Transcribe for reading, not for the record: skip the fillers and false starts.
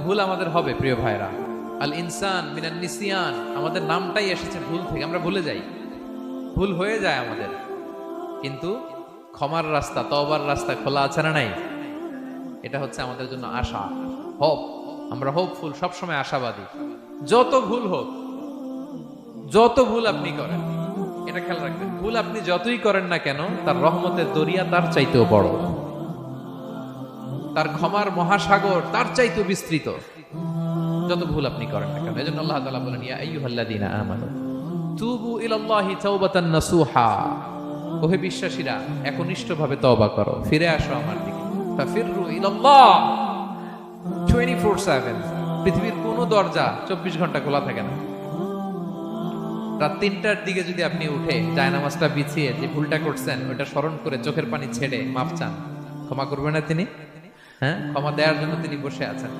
ভুল আমাদের হবে প্রিয় ভাইরা। আল ইনসান মিনান নিসিয়ান, আমাদের নামটাই এসেছে ভুল থেকে, আমরা ভুলে যাই, ভুল হয়ে যায় আমাদের। কিন্তু ক্ষমার রাস্তা, তওবার রাস্তা খোলা আছে না নাই? এটা হচ্ছে আমাদের জন্য আশা, হোপ। আমরা হোপফুল, সবসময় আশাবাদী। যত ভুল হোক, যত ভুল আপনি করেন, এটা খেয়াল রাখবেন, ভুল আপনি যতই করেন না কেন, তার রহমতের দরিয়া তার চাইতেও বড়, তার ক্ষমার মহাসাগর তার চাইতেও বিস্তৃত, যত ভুল আপনি করেন না কেন। এজন্য আল্লাহ তাআলা বলেন, ইয়া আইয়ুহাল্লাযীনা আমানু তুবু ইলাল্লাহি তাওবাতান নাসুহা, ওহে বিশ্বাসীরা একনিষ্ঠভাবে তওবা করো, ফিরে আসো আমার দিকে। ফাফিররু ইলাল্লাহ 24/7। পৃথিবীর কোনো দরজা 24 ঘন্টা খোলা থাকে না। রাত 3টার দিকে যদি আপনি উঠে জায়নামাজটা বিছিয়ে যে ভুলটা করছেন ওটা স্মরণ করে চোখের পানি ছেড়ে মাফ চান, ক্ষমা করবেন না তিনি? হ্যাঁ, ক্ষমা দেওয়ার জন্য তিনি বসে আছেন।